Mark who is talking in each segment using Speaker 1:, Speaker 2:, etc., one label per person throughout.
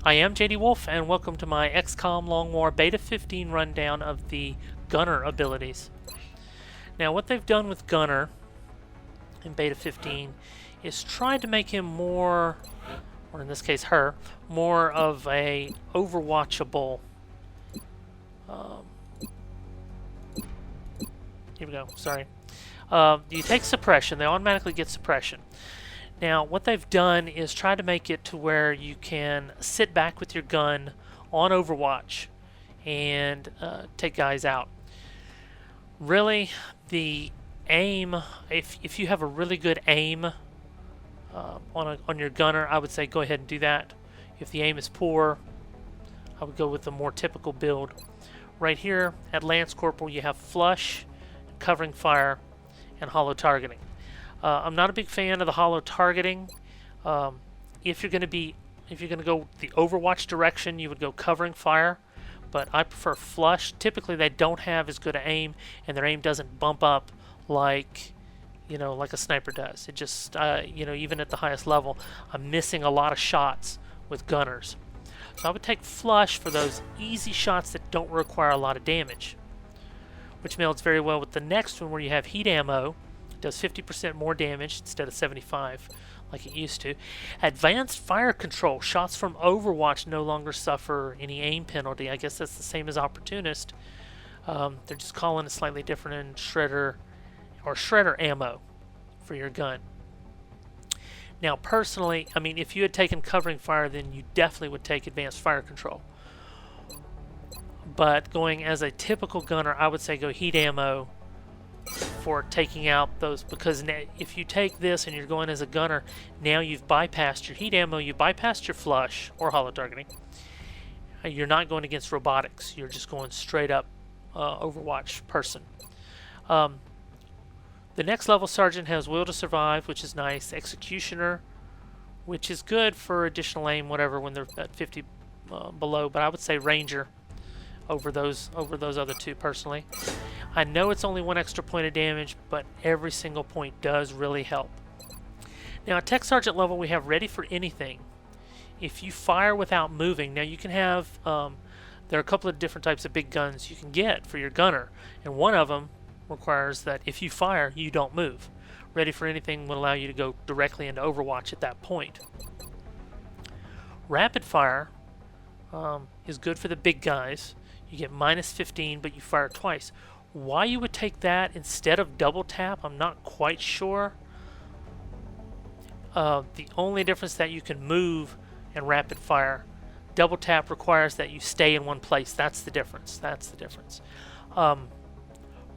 Speaker 1: I am JD Wolf, and welcome to my XCOM Long War Beta 15 rundown of the Gunner abilities. Now, what they've done with Gunner in Beta 15 is tried to make him more, or in this case her, more of a overwatchable. Here we go, sorry. You take suppression, they automatically get suppression. Now, what they've done is try to make it to where you can sit back with your gun on Overwatch and take guys out. Really, the aim, if you have a really good aim on your gunner, I would say go ahead and do that. If the aim is poor, I would go with the more typical build. Right here at Lance Corporal, you have flush, covering fire, and hollow targeting. I'm not a big fan of the hollow targeting. If you're going to go the Overwatch direction, you would go covering fire, but I prefer flush. Typically, they don't have as good an aim, and their aim doesn't bump up like a sniper does. It just even at the highest level, I'm missing a lot of shots with gunners. So I would take flush for those easy shots that don't require a lot of damage, which melds very well with the next one where you have heat ammo. Does 50% more damage instead of 75 like it used to. Advanced fire control. Shots from Overwatch no longer suffer any aim penalty. I guess that's the same as Opportunist. They're just calling it slightly different in Shredder or Shredder ammo for your gun. Now personally, I mean, if you had taken covering fire, then you definitely would take advanced fire control. But going as a typical gunner, I would say go heat ammo for taking out those, because if you take this and you're going as a gunner, now you've bypassed your heat ammo, you bypassed your flush or hollow targeting. You're not going against robotics, you're just going straight up Overwatch person. The next level sergeant has will to survive, which is nice. Executioner, which is good for additional aim, whatever, when they're at 50 below, but I would say ranger over those other two personally. I know it's only one extra point of damage, but every single point does really help. Now at Tech Sergeant level, we have ready for anything. If you fire without moving, now you can have, there are a couple of different types of big guns you can get for your gunner, and one of them requires that if you fire, you don't move. Ready for anything will allow you to go directly into Overwatch at that point. Rapid fire is good for the big guys. You get minus 15, but you fire twice. Why you would take that instead of double tap, I'm not quite sure. The only difference that you can move and rapid fire. Double tap requires that you stay in one place. That's the difference. That's the difference.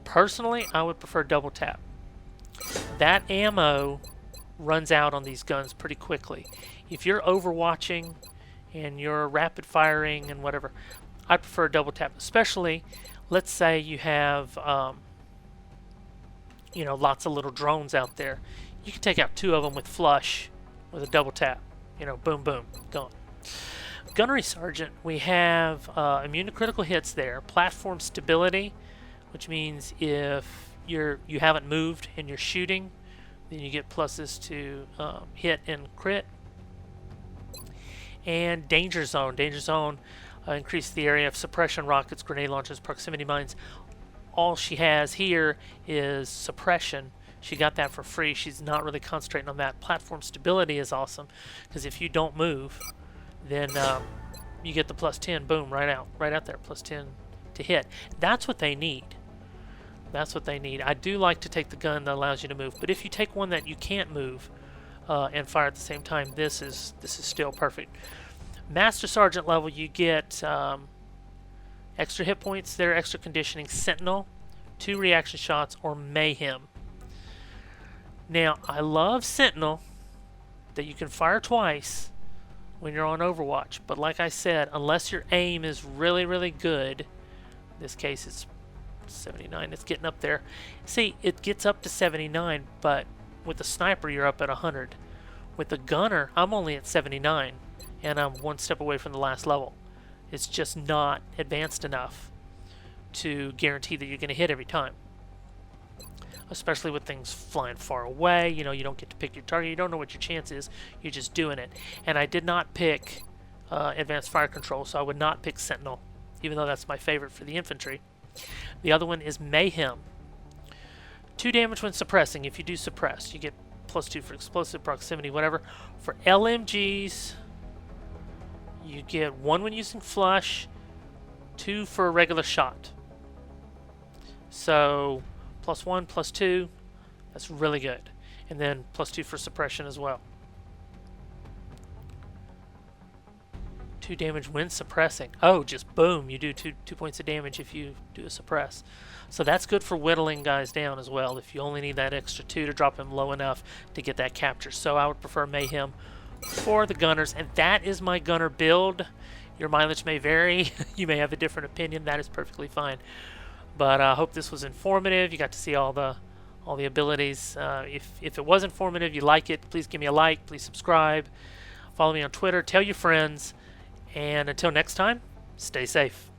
Speaker 1: Personally, I would prefer double tap. That ammo runs out on these guns pretty quickly. If you're overwatching and you're rapid firing and whatever, I prefer double tap, especially let's say you have lots of little drones out there. You can take out two of them with flush with a double tap. Boom, boom, gone. Gunnery Sergeant, we have immune to critical hits there. Platform stability, which means if you haven't moved and you're shooting, then you get pluses to hit and crit. And Danger Zone. Danger Zone increase the area of suppression, rockets, grenade launchers, proximity mines. All she has here is suppression. She got that for free. She's not really concentrating on that. Platform stability is awesome, because if you don't move, then you get the plus 10, boom, right out there, plus 10 to hit. That's what they need. That's what they need. I do like to take the gun that allows you to move, but if you take one that you can't move and fire at the same time, this is still perfect. Master Sergeant level, you get extra hit points there, extra conditioning, Sentinel, 2 reaction shots, or Mayhem. Now, I love Sentinel, that you can fire twice when you're on Overwatch, but like I said, unless your aim is really, really good, in this case it's 79, it's getting up there. See, it gets up to 79, but with the sniper you're up at 100. With the gunner, I'm only at 79. And I'm one step away from the last level. It's just not advanced enough to guarantee that you're going to hit every time. Especially with things flying far away, you don't get to pick your target, you don't know what your chance is, you're just doing it. And I did not pick advanced fire control, so I would not pick Sentinel, even though that's my favorite for the infantry. The other one is Mayhem. 2 damage when suppressing. If you do suppress, you get +2 for explosive, proximity, whatever. For LMGs, you get 1 when using flush, 2 for a regular shot. So +1, +2, that's really good. And then +2 for suppression as well. 2 damage when suppressing. Oh, just boom, you do 2 points of damage if you do a suppress. So that's good for whittling guys down as well, if you only need that extra 2 to drop him low enough to get that capture. So I would prefer Mayhem for the gunners, and that is my gunner build. Your mileage may vary. You may have a different opinion. That is perfectly fine. But I hope this was informative. You got to see all the abilities. If it was informative, you like it, please give me a like. Please subscribe. Follow me on Twitter. Tell your friends. And until next time, stay safe.